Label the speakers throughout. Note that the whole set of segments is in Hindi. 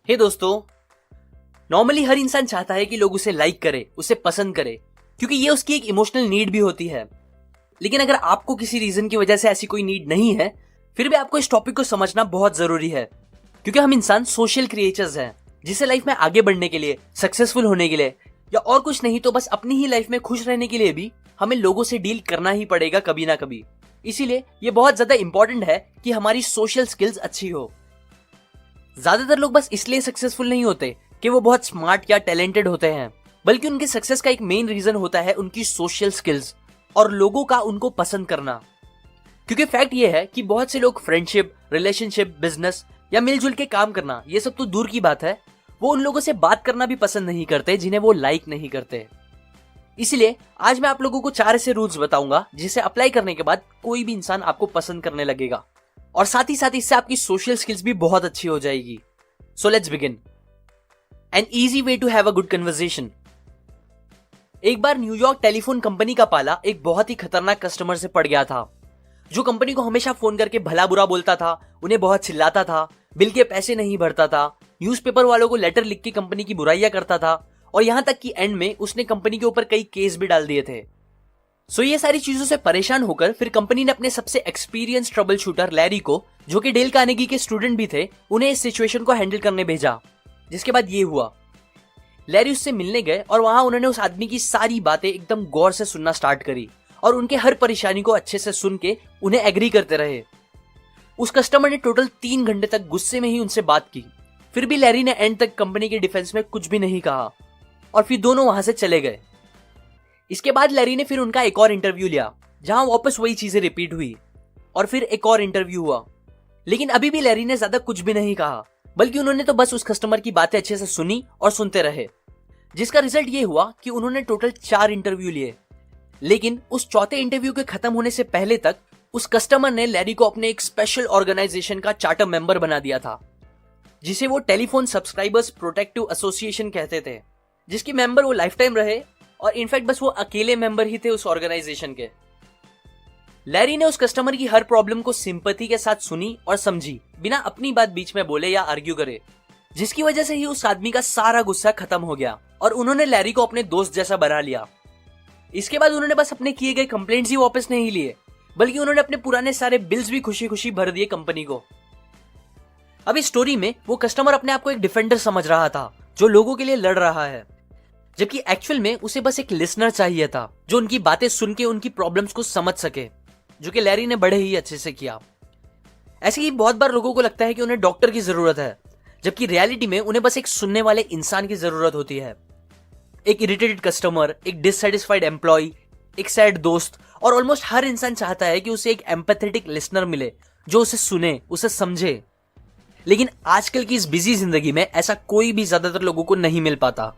Speaker 1: हे दोस्तों, नॉर्मली हर इंसान चाहता है कि लोग उसे लाइक करे, उसे पसंद करे, क्योंकि ये उसकी एक इमोशनल नीड भी होती है। लेकिन अगर आपको किसी रीजन की वजह से ऐसी कोई नीड नहीं है, फिर भी आपको इस टॉपिक को समझना बहुत जरूरी है, क्योंकि हम इंसान सोशल क्रिएचर्स हैं, जिसे लाइफ में आगे बढ़ने के लिए, सक्सेसफुल होने के लिए, या और कुछ नहीं तो बस अपनी ही लाइफ में खुश रहने के लिए भी हमें लोगों से डील करना ही पड़ेगा कभी ना कभी। इसीलिए ये बहुत ज्यादा इंपॉर्टेंट है कि हमारी सोशल स्किल्स अच्छी हो। ज्यादातर लोग बस इसलिए सक्सेसफुल नहीं होते कि वो बहुत स्मार्ट या टैलेंटेड होते हैं, बल्कि उनके सक्सेस का एक मेन रीजन होता है उनकी सोशल स्किल्स और लोगों का उनको पसंद करना। क्योंकि फैक्ट ये है कि बहुत से लोग फ्रेंडशिप, रिलेशनशिप, बिजनेस या मिलजुल के काम करना, ये सब तो दूर की बात है, वो उन लोगों से बात करना भी पसंद नहीं करते जिन्हें वो लाइक नहीं करते। इसलिए आज मैं आप लोगों को 4 ऐसे रूल्स बताऊंगा जिसे अप्लाई करने के बाद कोई भी इंसान आपको पसंद करने लगेगा, और साथ ही साथ इससे आपकी सोशल स्किल्स भी बहुत अच्छी हो जाएगी। So let's begin. An easy way to have a good conversation. एक बार न्यूयॉर्क टेलीफोन कंपनी का पाला एक बहुत ही खतरनाक कस्टमर से पड़ गया था, जो कंपनी को हमेशा फोन करके भला बुरा बोलता था, उन्हें बहुत चिल्लाता था, बिल के पैसे नहीं भरता था, न्यूज़पेपर वालों को लेटर लिख के कंपनी की बुराइयां करता था, और यहां तक कि एंड में उसने कंपनी के ऊपर कई केस भी डाल दिए थे। सो ये सारी चीजों से परेशान होकर फिर कंपनी ने अपने सबसे एक्सपीरियंस ट्रबल शूटर लैरी को, जो कि डेल कार्नेगी के स्टूडेंट भी थे, उन्हें इस सिचुएशन को हैंडल करने भेजा। जिसके बाद ये हुआ, लैरी उससे मिलने गए और वहां उन्होंने उस आदमी की सारी बातें एकदम गौर से सुनना स्टार्ट करी और उनके हर परेशानी को अच्छे से सुन के उन्हें एग्री करते रहे। उस कस्टमर ने टोटल 3 घंटे तक गुस्से में ही उनसे बात की, फिर भी लैरी ने एंड तक कंपनी के डिफेंस में कुछ भी नहीं कहा और फिर दोनों वहां से चले गए। इसके बाद लैरी ने फिर उनका एक और इंटरव्यू लिया, जहां वापस वही चीजें रिपीट हुई, और फिर एक और इंटरव्यू हुआ। लेकिन अभी भी लैरी ने ज्यादा कुछ भी नहीं कहा, बल्कि उन्होंने तो बस उस कस्टमर की बातें अच्छे से सुनी और सुनते रहे। जिसका रिजल्ट ये हुआ कि उन्होंने टोटल 4 इंटरव्यू लिए। लेकिन उस चौथे इंटरव्यू के खत्म होने से पहले तक उस कस्टमर ने लैरी को अपने एक स्पेशल ऑर्गेनाइजेशन का चार्टर मेंबर बना दिया था, जिसे वो टेलीफोन सब्सक्राइबर्स प्रोटेक्टिव एसोसिएशन कहते थे, जिसके मेंबर वो लाइफ टाइम रहे, और इनफैक्ट बस वो अकेले मेंबर ही थे उस ऑर्गेनाइजेशन के। लैरी ने उस कस्टमर की हर प्रॉब्लम को सिंपैथी के साथ सुनी और समझी, बिना अपनी बात बीच में बोले या आर्ग्यू करे, जिसकी वजह से ही उस आदमी का सारा गुस्सा खत्म हो गया और उन्होंने लैरी को अपने दोस्त जैसा बना लिया। इसके बाद उन्होंने बस अपने किए गए कंप्लेंट्स ही वापस नहीं लिए, बल्कि उन्होंने अपने पुराने सारे बिल्स भी खुशी खुशी भर दिए कंपनी को। अब इस स्टोरी में वो कस्टमर अपने आप को एक डिफेंडर समझ रहा था, जो लोगों के लिए लड़ रहा है, जबकि एक्चुअल में उसे बस एक लिसनर चाहिए था, जो उनकी बातें सुन के उनकी प्रॉब्लम्स को समझ सके, जो कि लैरी ने बड़े ही अच्छे से किया। ऐसे ही बहुत बार लोगों को लगता है कि उन्हें डॉक्टर की जरूरत है, जबकि रियलिटी में उन्हें बस एक सुनने वाले इंसान की जरूरत होती है। एक इरिटेटेड कस्टमर, एक डिससेटिस्फाइड एम्प्लॉय, एक सैड दोस्त, और ऑलमोस्ट हर इंसान चाहता है कि उसे एक एम्पैथेटिक लिसनर मिले, जो उसे सुने, उसे समझे। लेकिन आजकल की इस बिजी जिंदगी में ऐसा कोई भी ज्यादातर लोगों को नहीं मिल पाता।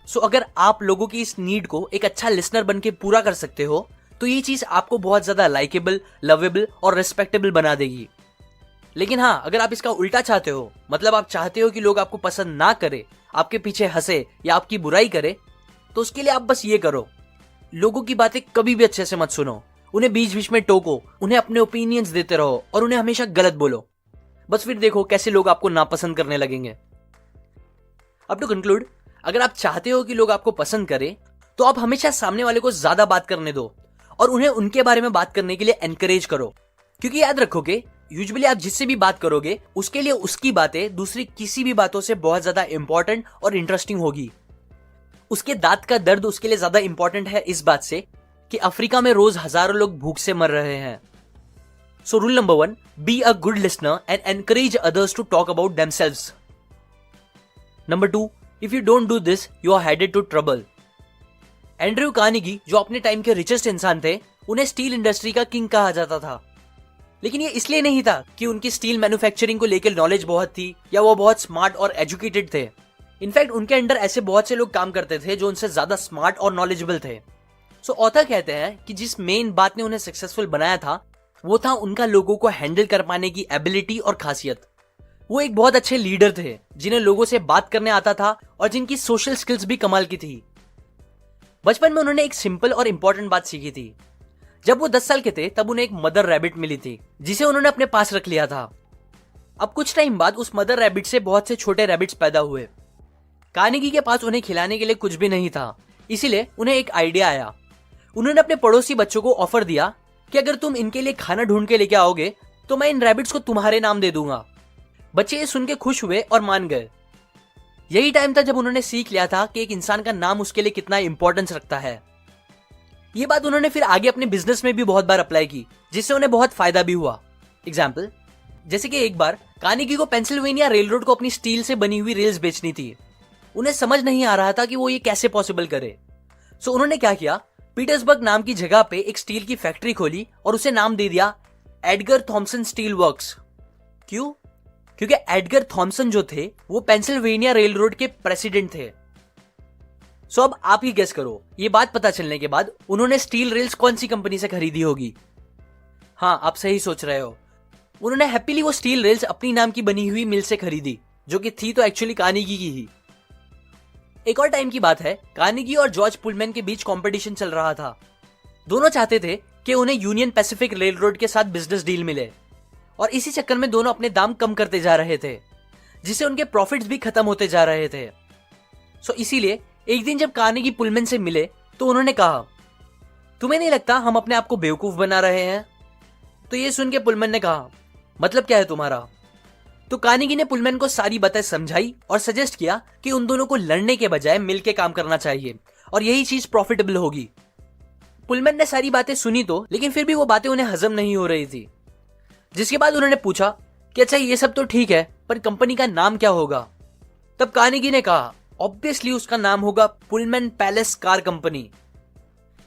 Speaker 1: सो अगर आप लोगों की इस नीड को एक अच्छा लिसनर बन के पूरा कर सकते हो, तो ये चीज आपको बहुत ज्यादा लाइकेबल, लवेबल और रिस्पेक्टेबल बना देगी। लेकिन हाँ, अगर आप इसका उल्टा चाहते हो, मतलब आप चाहते हो कि लोग आपको पसंद ना करे, आपके पीछे हंसे या आपकी बुराई करे, तो उसके लिए आप बस ये करो, लोगों की बातें कभी भी अच्छे से मत सुनो, उन्हें बीच बीच में टोको, उन्हें अपने ओपिनियंस देते रहो और उन्हें हमेशा गलत बोलो। बस फिर देखो कैसे लोग आपको नापसंद करने लगेंगे। अब टू कंक्लूड, अगर आप चाहते हो कि लोग आपको पसंद करें, तो आप हमेशा सामने वाले को ज्यादा बात करने दो और उन्हें उनके बारे में बात करने के लिए एनकरेज करो। क्योंकि याद रखोगे, यूजुअली आप जिससे भी बात करोगे, उसके लिए उसकी बातें दूसरी किसी भी बातों से बहुत ज्यादा इंपॉर्टेंट और इंटरेस्टिंग होगी। उसके दांत का दर्द उसके लिए ज्यादा इंपॉर्टेंट है इस बात से कि अफ्रीका में रोज हजारों लोग भूख से मर रहे हैं। So rule number 1, be a good listener and encourage others to talk about themselves. Number 2, if you don't do this, you are headed to trouble. Andrew Carnegie, जो अपने टाइम के रिचेस्ट इंसान थे, उन्हें स्टील इंडस्ट्री का किंग कहा जाता था। लेकिन ये इसलिए नहीं था कि उनकी स्टील मैन्युफैक्चरिंग को लेकर नॉलेज बहुत थी या वो बहुत स्मार्ट और एजुकेटेड थे। इनफैक्ट उनके अंडर ऐसे बहुत से लोग काम करते थे जो उनसे ज्यादा स्मार्ट और नॉलेजेबल थे। सो ऑथर कहते हैं कि जिस मेन बात ने उन्हें सक्सेसफुल बनाया था, वो था उनका लोगों को हैंडल कर पाने की एबिलिटी और खासियत। वो एक बहुत अच्छे लीडर थे, जिन्हें लोगों से बात करने आता था और जिनकी सोशल स्किल्स भी कमाल की थी। बचपन में उन्होंने एक सिंपल और इंपॉर्टेंट बात सीखी थी। जब वो 10 साल के थे, तब उन्हें एक मदर रैबिट मिली थी, जिसे उन्होंने अपने पास रख लिया था। अब कुछ टाइम बाद उस मदर रैबिट से बहुत से छोटे रैबिट्स पैदा हुए। कार्नेगी के पास उन्हें खिलाने के लिए कुछ भी नहीं था, इसीलिए उन्हें एक आइडिया आया। उन्होंने अपने पड़ोसी बच्चों को ऑफर दिया कि अगर तुम इनके लिए खाना ढूंढ के लेके आओगे तो मैं इन रैबिट्स को तुम्हारे नाम दे दूंगा। बच्चे ये सुन के खुश हुए और मान गए। यही टाइम था जब उन्होंने सीख लिया था कि एक इंसान का नाम उसके लिए कितना इंपॉर्टेंस रखता है। ये बात उन्होंने फिर आगे अपने बिजनेस में भी बहुत बार अप्लाई की, जिससे उन्हें बहुत फायदा भी हुआ। एग्जाम्पल, जैसे कि एक बार कार्नेगी को पेंसिल्वेनिया रेल रोड को अपनी स्टील से बनी हुई रेल्स बेचनी थी। उन्हें समझ नहीं आ रहा था कि वो ये कैसे पॉसिबल करे। सो उन्होंने क्या किया, पीटर्सबर्ग नाम की जगह पे एक स्टील की फैक्ट्री खोली और उसे नाम दे दिया एडगर थॉमसन स्टील वर्क्स। क्यों? क्योंकि एडगर थॉमसन जो थे वो पेंसिल्वेनिया रेल रोड के प्रेसिडेंट थे। सो अब आप ही गेस करो, ये बात पता चलने के बाद उन्होंने स्टील रेल्स कौन सी कंपनी से खरीदी होगी? हाँ, आप सही सोच रहे हो। उन्होंने हैप्पीली वो स्टील रेल्स अपनी नाम की बनी हुई मिल से खरीदी, जो कि थी तो एक्चुअली कार्नेगी की ही। एक और टाइम की बात है, कार्नेगी और जॉर्ज पुलमैन के बीच कंपटीशन चल रहा था। दोनों चाहते थे कि उन्हें यूनियन पैसिफिक रेल रोड के साथ बिजनेस डील मिले, और इसी चक्कर में दोनों अपने दाम कम करते जा रहे थे, जिससे उनके प्रॉफिट्स भी खत्म होते जा रहे थे। सो इसीलिए एक दिन जब कार्नेगी पुलमैन से मिले तो उन्होंने कहा, तुम्हें नहीं लगता हम अपने आप को बेवकूफ बना रहे हैं? तो ये सुन के पुलमैन ने कहा, मतलब क्या है तुम्हारा? तो कार्नेगी ने पुलमैन को सारी बातें समझाई और सजेस्ट किया कि उन दोनों को लड़ने के बजाय मिलकर काम करना चाहिए और यही चीज प्रॉफिटेबल होगी। पुलमैन ने सारी बातें सुनी तो, लेकिन फिर भी वो बातें उन्हें हजम नहीं हो रही थी। जिसके बाद उन्होंने पूछा कि अच्छा ये सब तो ठीक है, पर कंपनी का नाम क्या होगा? तब कार्नेगी ने कहा, ऑब्वियसली उसका नाम होगा पुलमैन पैलेस कार कंपनी।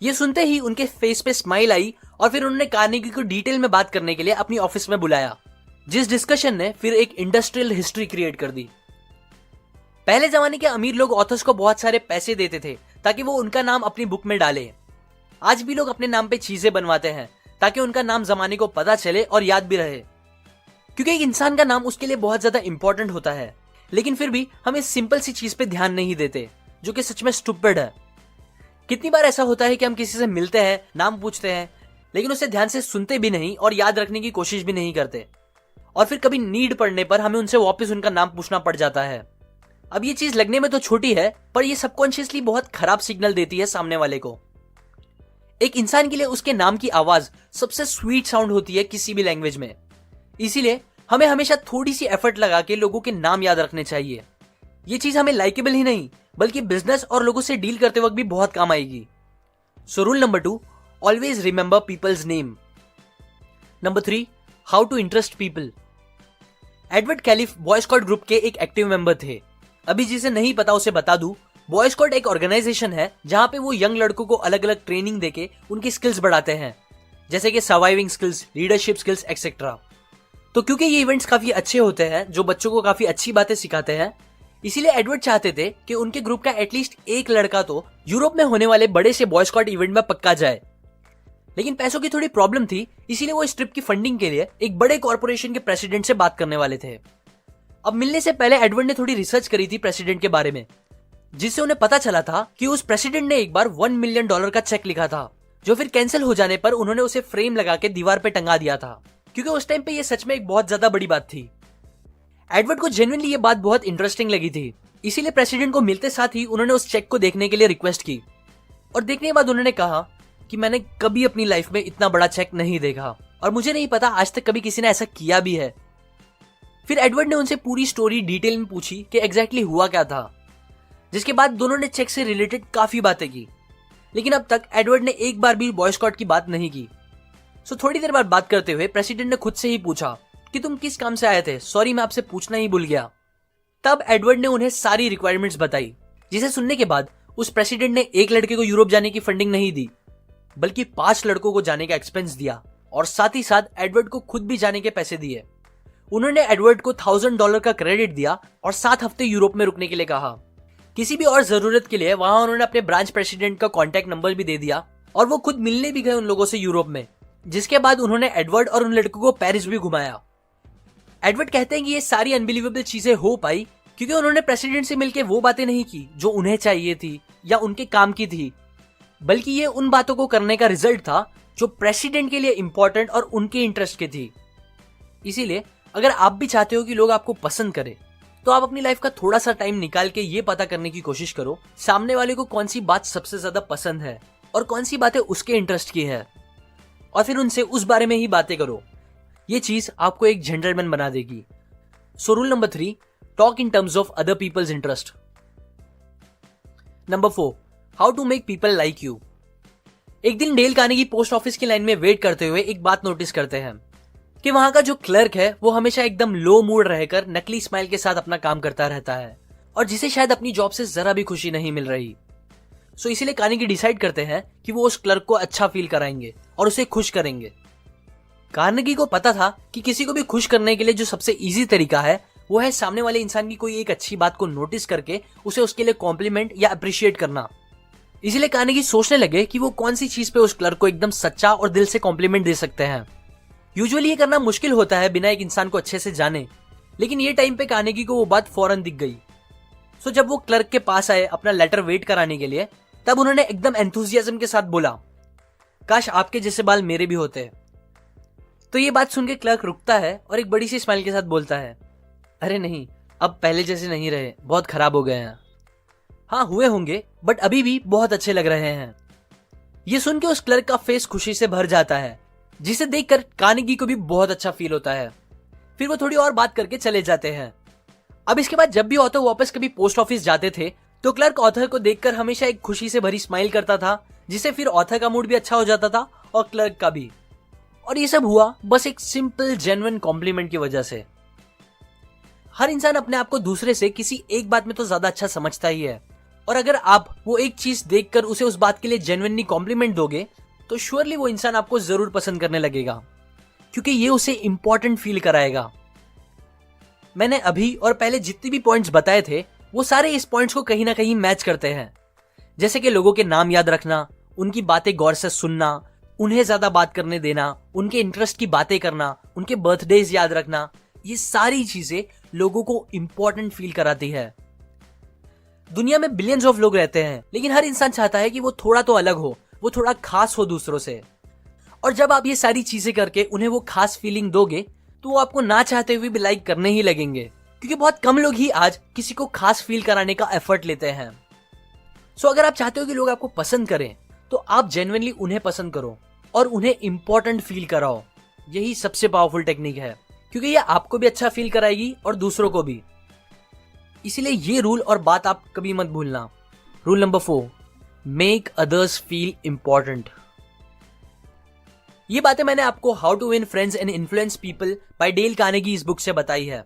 Speaker 1: ये सुनते ही उनके फेस पे स्माइल आई और फिर उन्होंने कार्नेगी को डिटेल में बात करने के लिए अपनी ऑफिस में बुलाया, जिस डिस्कशन ने फिर एक इंडस्ट्रियल हिस्ट्री क्रिएट कर दी। पहले जमाने के अमीर लोग ऑथर्स को बहुत सारे पैसे देते थे ताकि वो उनका नाम अपनी बुक में डाले। आज भी लोग अपने नाम पे चीजें बनवाते हैं ताकि उनका नाम जमाने को पता चले और याद भी रहे, क्योंकि एक इंसान का नाम उसके लिए बहुत ज्यादा इंपॉर्टेंट होता है। लेकिन फिर भी हम इस सिंपल सी चीज पे ध्यान नहीं देते, जो कि सच में स्टूपिड है। कितनी बार ऐसा होता है कि हम किसी से मिलते हैं, नाम पूछते हैं, लेकिन उसे ध्यान से सुनते भी नहीं और याद रखने की कोशिश भी नहीं करते, और फिर कभी नीड पड़ने पर हमें उनसे वापस उनका नाम पूछना पड़ जाता है। अब ये चीज लगने में तो छोटी है, पर ये सबकॉन्शियसली बहुत खराब सिग्नल देती है सामने वाले को। एक इंसान के लिए उसके नाम की आवाज सबसे स्वीट साउंड होती है किसी भी लैंग्वेज में। इसीलिए हमें हमेशा थोड़ी सी एफर्ट लगा के लोगों के नाम याद रखने चाहिए। ये चीज हमें लाइकेबल ही नहीं, बल्कि बिजनेस और लोगों से डील करते वक्त भी बहुत काम आएगी। So rule number 2, always remember people's name. Number 3, how to interest people. Edward Chalif boy scout group के एक एक्टिव मेंबर थे। अभी जिसे नहीं पता उसे बता दूं, बॉय स्काउट एक ऑर्गेनाइजेशन है जहां पे वो यंग लड़कों को अलग अलग ट्रेनिंग देके उनकी स्किल्स बढ़ाते हैं, जैसे कि surviving skills, leadership skills etcetera. तो क्योंकि ये इवेंट्स काफी अच्छे होते हैं जो बच्चों को काफी अच्छी बातें सिखाते हैं, इसीलिए एडवर्ड चाहते थे कि उनके ग्रुप का एटलीस्ट एक लड़का तो यूरोप में होने वाले बड़े से बॉय स्काउट इवेंट में पक्का जाए। लेकिन पैसों की थोड़ी प्रॉब्लम थी, इसीलिए वो इस ट्रिप की फंडिंग के लिए एक बड़े कॉर्पोरेशन के प्रेसिडेंट से बात करने वाले थे। अब मिलने से पहले एडवर्ड ने थोड़ी रिसर्च करी थी प्रेसिडेंट के बारे में, जिससे उन्हें पता चला था कि उस प्रेसिडेंट ने एक बार $1 मिलियन का चेक लिखा था, जो फिर कैंसिल हो जाने पर उन्होंने उसे फ्रेम लगा के दीवार पे टंगा दिया था, क्योंकि उस टाइम पे ये सच में एक बहुत ज्यादा बड़ी बात थी। एडवर्ड को जेन्युइनली ये बात बहुत इंटरेस्टिंग लगी थी, इसीलिए प्रेसिडेंट को मिलते साथ ही उन्होंने उस चेक को देखने के लिए रिक्वेस्ट की, और देखने के बाद उन्होंने कहा कि मैंने कभी अपनी लाइफ में इतना बड़ा चेक नहीं देखा, और मुझे नहीं पता आज तक कभी किसी ने ऐसा किया भी है। फिर एडवर्ड ने उनसे पूरी स्टोरी डिटेल में पूछी कि एग्जैक्टली हुआ क्या था, जिसके बाद दोनों ने चेक से रिलेटेड काफी बातें की। लेकिन अब तक एडवर्ड ने एक बार भी बॉय स्काउट की बात नहीं की। सो थोड़ी देर बाद बात करते हुए प्रेसिडेंट ने खुद से ही पूछा कि तुम किस काम से आए थे, सॉरी मैं आपसे पूछना ही भूल गया। तब एडवर्ड ने उन्हें सारी रिक्वायरमेंट्स बताई, जिसे सुनने के बाद उस प्रेसिडेंट ने एक लड़के को यूरोप जाने की फंडिंग नहीं दी, बल्कि 5 लड़कों को जाने का एक्सपेंस दिया, और साथ ही साथ एडवर्ड को खुद भी जाने के पैसे दिए। उन्होंने एडवर्ड को $1000 का क्रेडिट दिया और 7 हफ्ते यूरोप में रुकने के लिए कहा। किसी भी और जरूरत के लिए वहां उन्होंने अपने ब्रांच प्रेसिडेंट का कॉन्टैक्ट नंबर भी दे दिया, और वो खुद मिलने भी गए उन लोगों से यूरोप में, जिसके बाद उन्होंने एडवर्ड और उन लड़कों को पेरिस भी घुमाया। एडवर्ड कहते हैं कि ये सारी अनबिलीवेबल चीजें हो पाई क्योंकि उन्होंने प्रेसिडेंट से मिलकर वो बातें नहीं की जो उन्हें चाहिए थी या उनके काम की थी, बल्कि ये उन बातों को करने का रिजल्ट था जो प्रेसिडेंट के लिए इंपॉर्टेंट और उनके इंटरेस्ट की थी। इसीलिए अगर आप भी चाहते हो कि लोग आपको पसंद करें, तो आप अपनी लाइफ का थोड़ा सा टाइम निकाल के ये पता करने की कोशिश करो सामने वाले को कौन सी बात सबसे ज्यादा पसंद है और कौन सी बातें उसके इंटरेस्ट की है, और फिर उनसे उस बारे में ही बातें करो। ये चीज आपको एक जेंटलमैन बना देगी। So rule number 3, talk in terms of other people's interest. Number 4, how to make people like you. एक दिन डेल कार्नेगी पोस्ट ऑफिस की लाइन में वेट करते हुए एक बात नोटिस करते हैं कि वहां का जो क्लर्क है वो हमेशा एकदम लो मूड रहकर नकली स्माइल के साथ अपना काम करता रहता है और जिसे शायद अपनी जॉब से जरा भी खुशी नहीं मिल रही। सो इसीलिए कार्नेगी डिसाइड करते हैं कि वो उस क्लर्क को अच्छा फील कराएंगे और उसे खुश करेंगे। कार्नेगी को पता था कि किसी को भी खुश करने के लिए जो सबसे इजी तरीका है वो है सामने वाले इंसान की कोई एक अच्छी बात को नोटिस करके उसे उसके लिए कॉम्प्लीमेंट या अप्रिशिएट करना। इसीलिए कार्नेगी सोचने लगे कि वो कौन सी चीज पे उस क्लर्क को एकदम सच्चा और दिल से कॉम्प्लीमेंट दे सकते हैं। यूजुअली ये करना मुश्किल होता है बिना एक इंसान को अच्छे से जाने, लेकिन ये टाइम पे कार्नेगी को वो बात फौरन दिख गई। सो जब वो क्लर्क के पास आए अपना लेटर वेट कराने के लिए, तब उन्होंने एकदम एंथुसियाज्म के साथ बोला, काश आपके जैसे बाल मेरे भी होते। तो ये बात सुन के क्लर्क रुकता है और एक बड़ी सी स्माइल के साथ बोलता है, अरे नहीं, अब पहले जैसे नहीं रहे, बहुत खराब हो गए हैं। हाँ हुए होंगे, बट अभी भी बहुत अच्छे लग रहे हैं। ये सुन के उस क्लर्क का फेस खुशी से भर जाता है, जिसे देखकर कार्नेगी को भी बहुत अच्छा फील होता है। फिर वो थोड़ी और बात करके चले जाते हैं। अब इसके बाद जब भी ऑथर वापस कभी पोस्ट ऑफिस जाते थे तो क्लर्क ऑथर को देखकर हमेशा एक खुशी से भरी स्माइल करता था, जिससे फिर ऑथर का मूड भी अच्छा हो जाता था और क्लर्क का भी। और ये सब हुआ बस एक सिंपल जेन्युइन कॉम्प्लीमेंट की वजह से। हर इंसान अपने आप को दूसरे से किसी एक बात में तो ज्यादा अच्छा समझता ही है, और अगर आप वो एक चीज देखकर उसे उस बात के लिए जेन्युइनली कॉम्प्लीमेंट दोगे तो श्योरली वो इंसान आपको जरूर पसंद करने लगेगा, क्योंकि ये उसे इंपॉर्टेंट फील कराएगा। मैंने अभी और पहले जितने भी पॉइंट्स बताए थे वो सारे इस पॉइंट्स को कहीं ना कहीं मैच करते हैं, जैसे कि लोगों के नाम याद रखना, उनकी बातें गौर से सुनना, उन्हें ज्यादा बात करने देना, उनके इंटरेस्ट की बातें करना, उनके बर्थडेज याद रखना। ये सारी चीजें लोगों को इंपॉर्टेंट फील कराती है। दुनिया में बिलियंस ऑफ लोग रहते हैं, लेकिन हर इंसान चाहता है कि वो थोड़ा तो अलग हो, वो थोड़ा खास हो दूसरों से। और जब आप ये सारी चीजें करके उन्हें वो खास फीलिंग दोगे तो वो आपको ना चाहते हुए भी लाइक करने ही लगेंगे, क्योंकि बहुत कम लोग ही आज किसी को खास फील कराने का एफर्ट लेते हैं। सो अगर आप चाहते हो कि लोग आपको पसंद करें तो आप जेन्युइनली उन्हें पसंद करो और उन्हें इंपॉर्टेंट फील कराओ। यही सबसे पावरफुल टेक्निक है, क्योंकि ये आपको भी अच्छा फील कराएगी और दूसरों को भी। इसीलिए ये रूल और बात आप कभी मत भूलना। Rule number 4, make others feel important. ये बातें मैंने आपको how to win friends and influence people by Dale Carnegie इस बुक से बताई है।